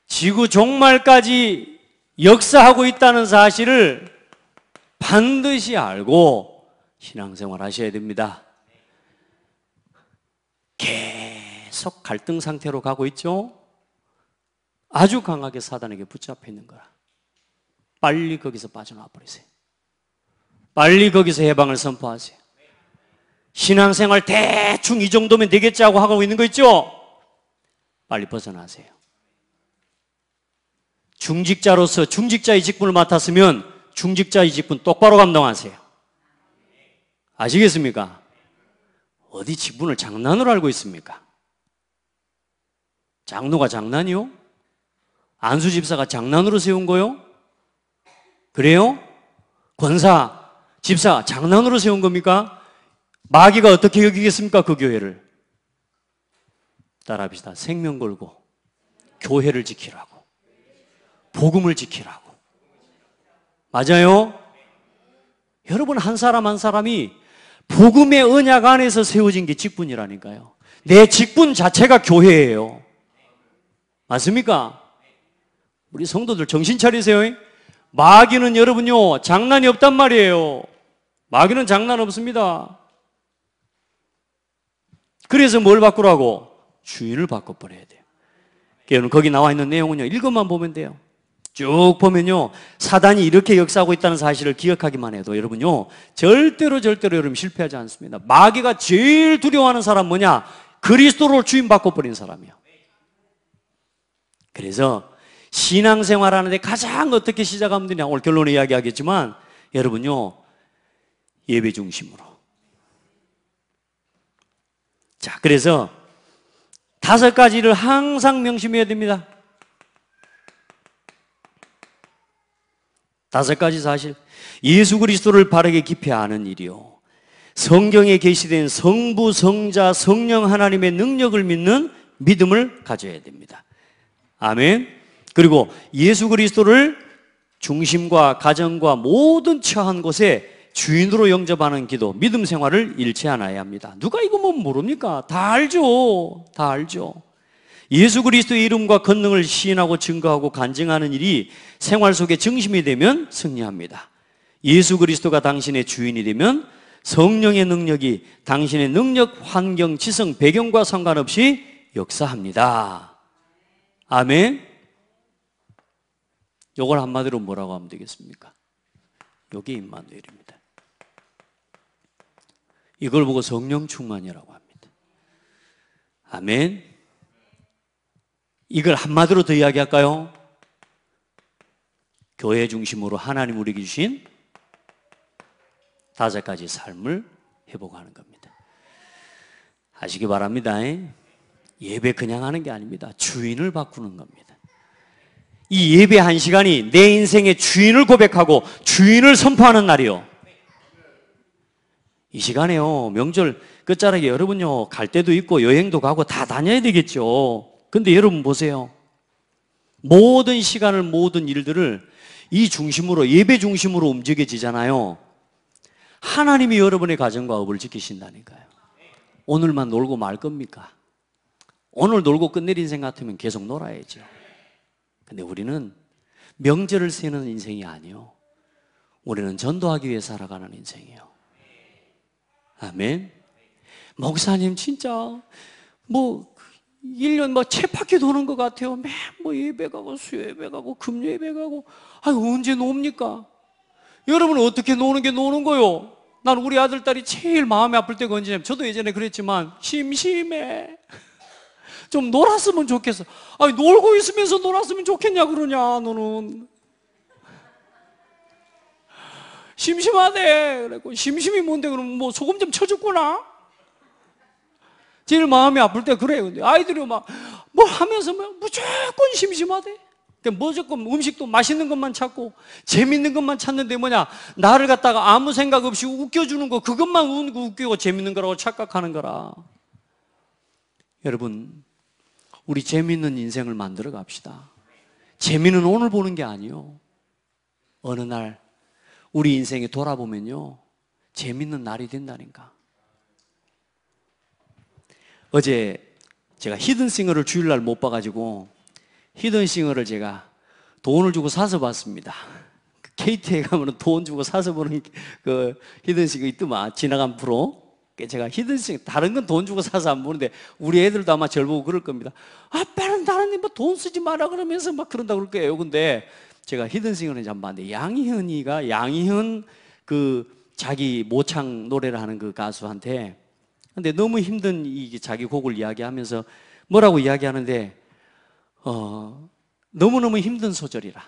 지구 종말까지 역사하고 있다는 사실을 반드시 알고 신앙생활 하셔야 됩니다. 계속 갈등 상태로 가고 있죠? 아주 강하게 사단에게 붙잡혀 있는 거라. 빨리 거기서 빠져나와 버리세요. 빨리 거기서 해방을 선포하세요. 신앙생활 대충 이 정도면 되겠지 하고 있는 거 있죠? 빨리 벗어나세요. 중직자로서 중직자의 직분을 맡았으면 중직자의 직분 똑바로 감당하세요. 아시겠습니까? 어디 직분을 장난으로 알고 있습니까? 장로가 장난이요? 안수 집사가 장난으로 세운 거요? 그래요? 권사, 집사 장난으로 세운 겁니까? 마귀가 어떻게 여기겠습니까? 그 교회를. 따라합시다. 생명 걸고 교회를 지키라고, 복음을 지키라고. 맞아요? 여러분, 한 사람 한 사람이 복음의 언약 안에서 세워진 게 직분이라니까요. 내 직분 자체가 교회예요. 맞습니까? 우리 성도들 정신 차리세요. 마귀는 여러분요, 장난이 없단 말이에요. 마귀는 장난 없습니다. 그래서 뭘 바꾸라고? 주인을 바꿔버려야 돼요. 여러분, 거기 나와 있는 내용은요, 이것만 보면 돼요. 쭉 보면요, 사단이 이렇게 역사하고 있다는 사실을 기억하기만 해도 여러분요, 절대로 여러분 실패하지 않습니다. 마귀가 제일 두려워하는 사람 뭐냐? 그리스도로 주인 바꿔버린 사람이요. 그래서 신앙생활 하는데 가장 어떻게 시작하면 되냐? 오늘 결론에 이야기하겠지만 여러분요, 예배 중심으로. 자, 그래서 5가지를 항상 명심해야 됩니다. 5가지 사실. 예수 그리스도를 바르게 깊이 아는 일이요, 성경에 계시된 성부, 성자, 성령 하나님의 능력을 믿는 믿음을 가져야 됩니다. 아멘. 그리고 예수 그리스도를 중심과 가정과 모든 처한 곳에 주인으로 영접하는 기도, 믿음 생활을 잃지 않아야 합니다. 누가 이거 뭐 모릅니까? 다 알죠. 다 알죠. 예수 그리스도의 이름과 권능을 시인하고 증거하고 간증하는 일이 생활 속에 중심이 되면 승리합니다. 예수 그리스도가 당신의 주인이 되면 성령의 능력이 당신의 능력, 환경, 지성, 배경과 상관없이 역사합니다. 아멘. 이걸 한마디로 뭐라고 하면 되겠습니까? 이게 임마누엘입니다. 이걸 보고 성령 충만이라고 합니다. 아멘. 이걸 한마디로 더 이야기할까요? 교회 중심으로 하나님 우리에게 주신 5가지 삶을 회복하는 겁니다. 아시기 바랍니다. 예배 그냥 하는 게 아닙니다. 주인을 바꾸는 겁니다. 이 예배 1시간이 내 인생의 주인을 고백하고 주인을 선포하는 날이요. 이 시간에요, 명절 끝자락에 여러분요, 갈 때도 있고 여행도 가고 다 다녀야 되겠죠. 근데 여러분 보세요. 모든 시간을, 모든 일들을 이 중심으로, 예배 중심으로 움직여지잖아요. 하나님이 여러분의 가정과 업을 지키신다니까요. 오늘만 놀고 말 겁니까? 오늘 놀고 끝낼 인생 같으면 계속 놀아야죠. 근데 우리는 명절을 세는 인생이 아니요, 우리는 전도하기 위해 살아가는 인생이에요. 아멘. 목사님 진짜 뭐 1년 뭐 쳇바퀴 도는 것 같아요. 매일 뭐 예배 가고 수요예배 가고 금요예배 가고. 언제 놉니까? 여러분은 어떻게 노는 게 노는 거요? 난 우리 아들 딸이 제일 마음이 아플 때가 언제냐면, 저도 예전에 그랬지만 심심해. 좀 놀았으면 좋겠어. 놀고 있으면서 놀았으면 좋겠냐 그러냐 너는. 심심하대. 그래고 심심이 뭔데 그러면 뭐 소금 좀 쳐줬구나. 제일 마음이 아플 때 그래요. 근데 아이들이 막 뭐 하면서 무조건 심심하대. 무조건 음식도 맛있는 것만 찾고 재밌는 것만 찾는데 뭐냐, 나를 갖다가 아무 생각 없이 웃겨주는 거, 그것만 웃기고 재밌는 거라고 착각하는 거라. 여러분, 우리 재밌는 인생을 만들어 갑시다. 재미는 오늘 보는 게 아니요, 어느 날 우리 인생에 돌아보면요, 재밌는 날이 된다니까. 어제 제가 히든싱어를 주일날 못 봐가지고 히든싱어를 제가 돈을 주고 사서 봤습니다. KT에 가면 돈 주고 사서 보는 그 히든싱어 있더만, 지나간 프로. 제가 히든싱어, 다른 건 돈 주고 사서 안 보는데 우리 애들도 아마 절 보고 그럴 겁니다. 아빠는 다른 뭐 돈 쓰지 마라 그러면서 막 그런다 그럴 거예요. 근데 제가 히든싱어는 잘 안 봤는데, 양희은 그 자기 모창 노래를 하는 그 가수한테, 근데 너무 힘든 이 자기 곡을 이야기하면서 뭐라고 이야기하는데, 너무너무 힘든 소절이라.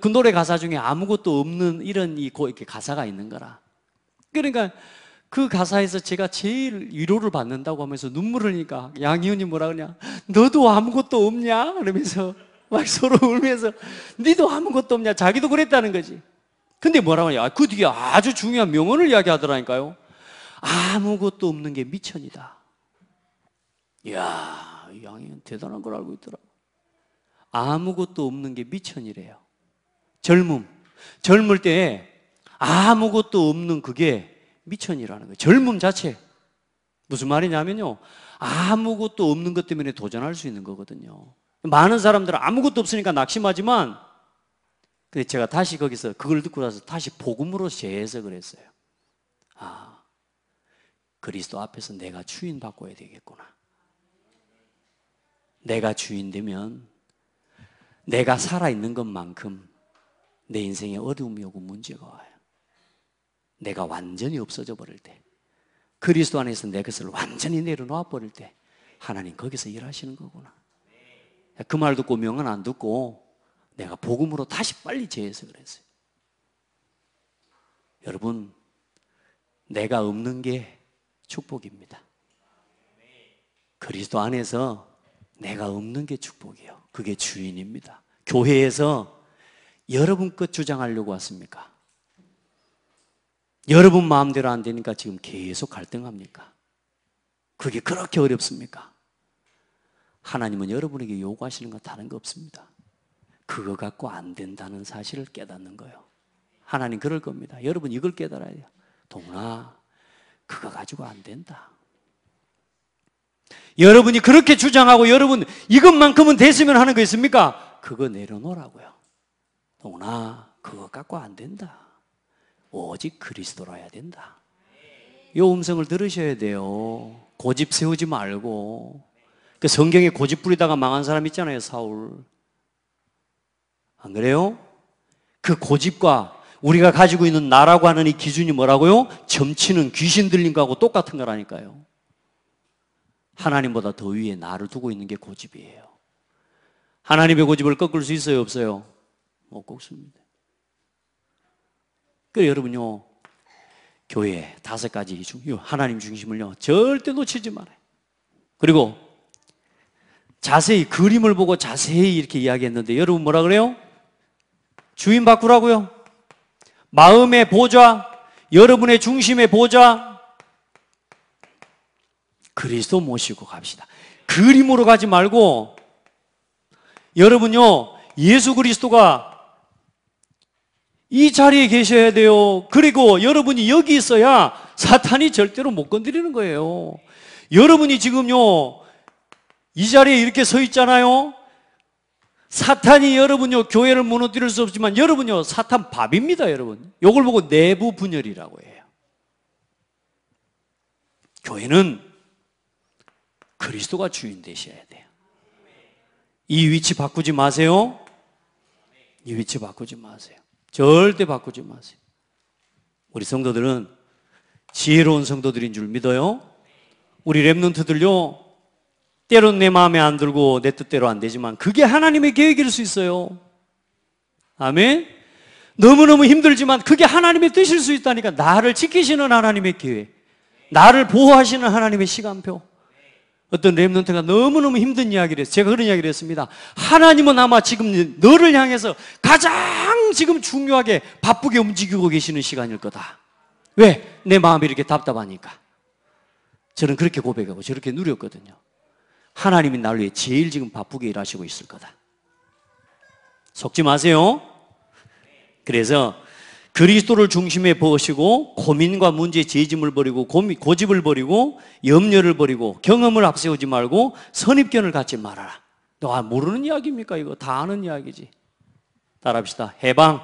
그 노래 가사 중에 아무것도 없는 이런 이렇게 가사가 있는 거라. 그러니까 그 가사에서 제가 제일 위로를 받는다고 하면서 눈물을 흘리니까 양희은이 뭐라 그러냐, 너도 아무것도 없냐? 그러면서 막 서로 울면서 니도 아무것도 없냐? 자기도 그랬다는 거지. 근데 뭐라고 하냐, 그 뒤에 아주 중요한 명언을 이야기하더라니까요. 아무것도 없는 게 미천이다. 이야, 양희은 대단한 걸 알고 있더라. 아무것도 없는 게 미천이래요. 젊을 때 아무것도 없는 그게 미천이라는 거예요. 젊음 자체. 무슨 말이냐면요, 아무것도 없는 것 때문에 도전할 수 있는 거거든요. 많은 사람들은 아무것도 없으니까 낙심하지만, 근데 제가 다시 거기서 그걸 듣고 나서 다시 복음으로 재해석을 했어요. 아, 그리스도 앞에서 내가 주인 바꿔야 되겠구나. 내가 주인 되면 내가 살아있는 것만큼 내 인생에 어려움이 오고 문제가 와요. 내가 완전히 없어져 버릴 때, 그리스도 안에서 내 것을 완전히 내려놓아 버릴 때 하나님 거기서 일하시는 거구나. 그 말 듣고 명은 안 듣고 내가 복음으로 다시 빨리 재해석을 했어요. 여러분, 내가 없는 게 축복입니다. 그리스도 안에서 내가 없는 게 축복이에요. 그게 주인입니다. 교회에서 여러분 것 주장하려고 왔습니까? 여러분 마음대로 안 되니까 지금 계속 갈등합니까? 그게 그렇게 어렵습니까? 하나님은 여러분에게 요구하시는 건 다른 거 없습니다. 그거 갖고 안 된다는 사실을 깨닫는 거예요. 하나님 그럴 겁니다. 여러분 이걸 깨달아야 돼요. 동훈아, 그거 가지고 안 된다. 여러분이 그렇게 주장하고 여러분 이것만큼은 됐으면 하는 거 있습니까? 그거 내려놓으라고요. 동훈아, 그거 갖고 안 된다. 오직 그리스도라야 된다. 이 음성을 들으셔야 돼요. 고집 세우지 말고. 그 성경에 고집 부리다가 망한 사람 있잖아요, 사울. 안 그래요? 그 고집과 우리가 가지고 있는 나라고 하는 이 기준이 뭐라고요? 점치는 귀신 들린 거하고 똑같은 거라니까요. 하나님보다 더 위에 나를 두고 있는 게 고집이에요. 하나님의 고집을 꺾을 수 있어요, 없어요? 못 꺾습니다. 그래서 여러분요, 교회 5가지 하나님 중심을요 절대 놓치지 말아요. 그리고 자세히 그림을 보고 자세히 이렇게 이야기했는데 여러분 뭐라 그래요? 주인 바꾸라고요? 마음의 보좌, 여러분의 중심의 보좌, 그리스도 모시고 갑시다. 그림으로 가지 말고 여러분요, 예수 그리스도가 이 자리에 계셔야 돼요. 그리고 여러분이 여기 있어야 사탄이 절대로 못 건드리는 거예요. 여러분이 지금요 이 자리에 이렇게 서 있잖아요. 사탄이 여러분요 교회를 무너뜨릴 수 없지만 여러분요 사탄 밥입니다. 여러분, 요걸 보고 내부 분열이라고 해요. 교회는 그리스도가 주인 되셔야 돼요. 이 위치 바꾸지 마세요. 이 위치 바꾸지 마세요. 절대 바꾸지 마세요. 우리 성도들은 지혜로운 성도들인 줄 믿어요. 우리 랩런트들요, 때론 내 마음에 안 들고 내 뜻대로 안 되지만 그게 하나님의 계획일 수 있어요. 아멘. 너무너무 힘들지만 그게 하나님의 뜻일 수 있다니까. 나를 지키시는 하나님의 계획, 나를 보호하시는 하나님의 시간표. 어떤 랩런트가 너무너무 힘든 이야기를 했어요. 제가 그런 이야기를 했습니다. 하나님은 아마 지금 너를 향해서 가장 지금 중요하게 바쁘게 움직이고 계시는 시간일 거다. 왜? 내 마음이 이렇게 답답하니까. 저는 그렇게 고백하고 저렇게 누렸거든요. 하나님이 나를 위해 제일 지금 바쁘게 일하시고 있을 거다. 속지 마세요. 그래서 그리스도를 중심에 보시고 고민과 문제, 죄짐을 버리고 고집을 버리고 염려를 버리고 경험을 앞세우지 말고 선입견을 갖지 말아라. 너 모르는 이야기입니까? 이거 다 아는 이야기지. 따라합시다. 해방.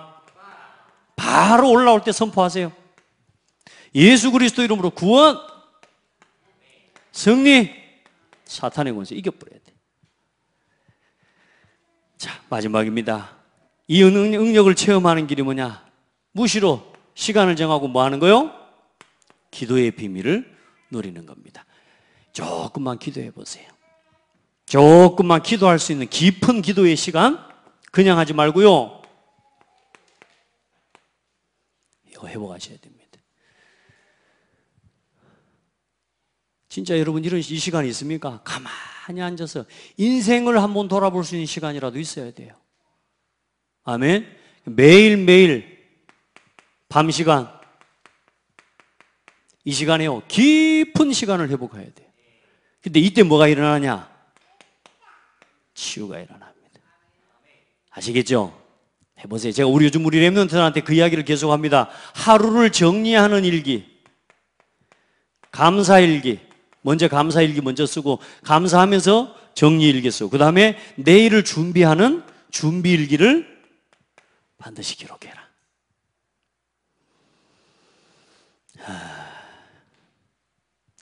바로 올라올 때 선포하세요. 예수 그리스도 이름으로 구원, 승리, 사탄의 권세 이겨버려야 돼. 자, 마지막입니다. 이 능력을 체험하는 길이 뭐냐? 무시로 시간을 정하고 뭐 하는 거요? 기도의 비밀을 누리는 겁니다. 조금만 기도해 보세요. 조금만 기도할 수 있는 깊은 기도의 시간 그냥 하지 말고요, 이거 회복하셔야 됩니다. 진짜 여러분 이런 이 시간이 있습니까? 가만히 앉아서 인생을 한번 돌아볼 수 있는 시간이라도 있어야 돼요. 아멘. 매일매일 밤 시간, 이 시간에요 깊은 시간을 회복해야 돼요. 근데 이때 뭐가 일어나냐? 치유가 일어납니다. 아시겠죠? 해보세요. 제가 요즘 우리 렘넌트들한테 그 이야기를 계속합니다. 하루를 정리하는 일기, 감사일기, 먼저 감사일기 먼저 쓰고 감사하면서 정리일기 쓰고 그 다음에 내일을 준비하는 준비일기를 반드시 기록해라.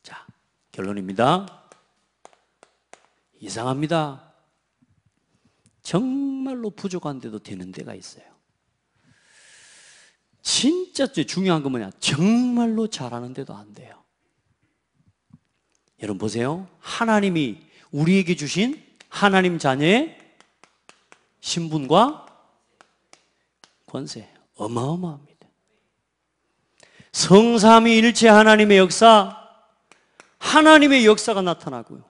자, 결론입니다. 이상합니다. 정말로 부족한데도 되는 데가 있어요. 진짜 중요한 건 뭐냐? 정말로 잘하는데도 안 돼요. 여러분 보세요. 하나님이 우리에게 주신 하나님 자녀의 신분과 권세 어마어마합니다. 성삼위일체 하나님의 역사, 하나님의 역사가 나타나고요.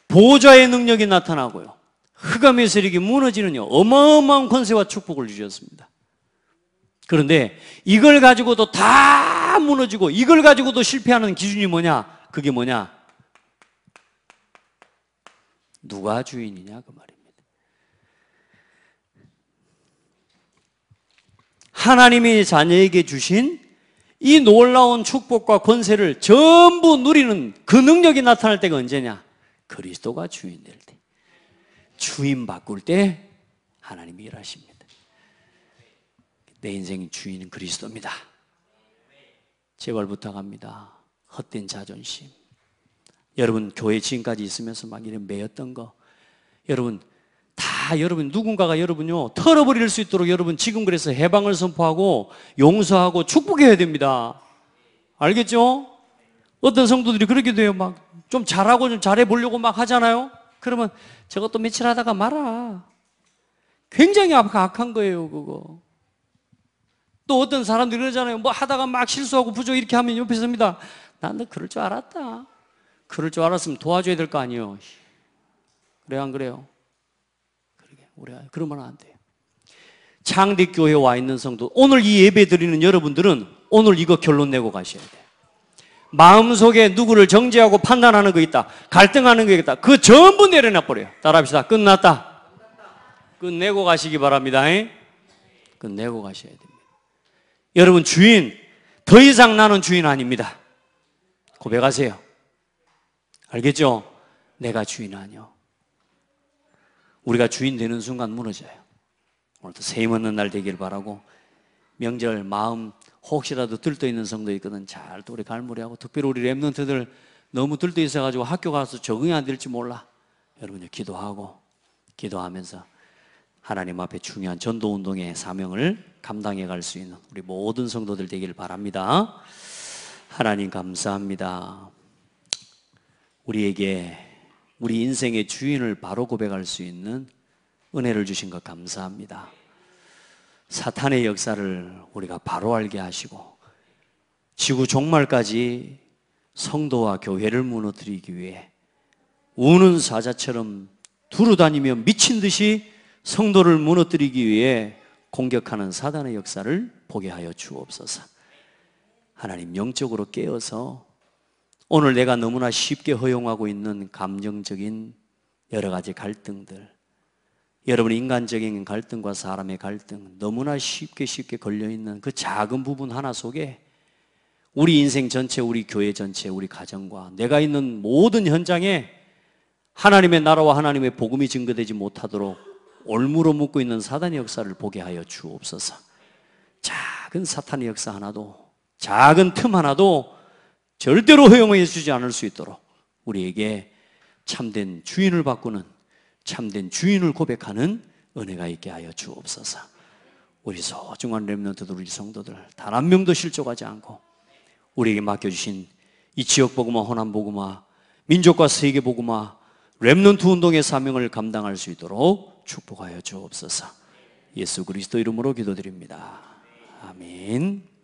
보좌의 능력이 나타나고요. 흑암의 세력이 무너지는 어마어마한 권세와 축복을 주셨습니다. 그런데 이걸 가지고도 다 무너지고 이걸 가지고도 실패하는 기준이 뭐냐? 그게 뭐냐? 누가 주인이냐 그 말입니다. 하나님이 자녀에게 주신 이 놀라운 축복과 권세를 전부 누리는 그 능력이 나타날 때가 언제냐? 그리스도가 주인 될 때. 주인 바꿀 때 하나님이 일하십니다. 내 인생의 주인은 그리스도입니다. 제발 부탁합니다. 헛된 자존심. 여러분 교회 지금까지 있으면서 막 이런 매였던 거 여러분 다 여러분 누군가가 여러분요 털어버릴 수 있도록 여러분 지금 그래서 해방을 선포하고 용서하고 축복해야 됩니다. 알겠죠? 어떤 성도들이 그렇게 돼요. 막 좀 잘하고 좀 잘해보려고 막 하잖아요. 그러면 저것도 며칠 하다가 말아. 굉장히 악한 거예요 그거. 또 어떤 사람들이 그러잖아요. 뭐 하다가 막 실수하고 부족 이렇게 하면 옆에 섭니다. 난 너 그럴 줄 알았다. 그럴 줄 알았으면 도와줘야 될 거 아니에요. 그래요 안 그래요? 그러면 안 돼요. 창립교회에 와 있는 성도 오늘 이 예배 드리는 여러분들은 오늘 이거 결론 내고 가셔야 돼요. 마음속에 누구를 정죄하고 판단하는 거 있다. 갈등하는 거 있다. 그거 전부 내려놔버려요. 따라합시다. 끝났다. 끝내고 가시기 바랍니다. 끝내고 가셔야 됩니다. 여러분 주인 더 이상 나는 주인 아닙니다. 고백하세요. 알겠죠? 내가 주인 아니요. 우리가 주인 되는 순간 무너져요. 오늘도 새 힘없는 날 되길 바라고 명절 마음 혹시라도 들떠있는 성도 있거든 잘 또 우리 갈무리하고 특별히 우리 렘넌트들 너무 들떠 있어가지고 학교 가서 적응이 안 될지 몰라. 여러분이 기도하고 기도하면서 하나님 앞에 중요한 전도운동의 사명을 감당해 갈 수 있는 우리 모든 성도들 되길 바랍니다. 하나님 감사합니다. 우리에게 우리 인생의 주인을 바로 고백할 수 있는 은혜를 주신 것 감사합니다. 사탄의 역사를 우리가 바로 알게 하시고 지구 종말까지 성도와 교회를 무너뜨리기 위해 우는 사자처럼 두루다니며 미친 듯이 성도를 무너뜨리기 위해 공격하는 사단의 역사를 보게 하여 주옵소서. 하나님 영적으로 깨어서 오늘 내가 너무나 쉽게 허용하고 있는 감정적인 여러 가지 갈등들, 여러분 인간적인 갈등과 사람의 갈등, 너무나 쉽게 걸려있는 그 작은 부분 하나 속에 우리 인생 전체, 우리 교회 전체, 우리 가정과 내가 있는 모든 현장에 하나님의 나라와 하나님의 복음이 증거되지 못하도록 올무로 묶고 있는 사단의 역사를 보게 하여 주옵소서. 작은 사탄의 역사 하나도, 작은 틈 하나도 절대로 허용해 주지 않을 수 있도록 우리에게 참된 주인을 바꾸는, 참된 주인을 고백하는 은혜가 있게 하여 주옵소서. 우리 소중한 렘넌트들, 우리 성도들 단 한 명도 실족하지 않고 우리에게 맡겨주신 이 지역 복음화, 호남 복음화, 민족과 세계 복음화, 렘넌트 운동의 사명을 감당할 수 있도록 축복하여 주옵소서. 예수 그리스도 이름으로 기도드립니다. 아멘.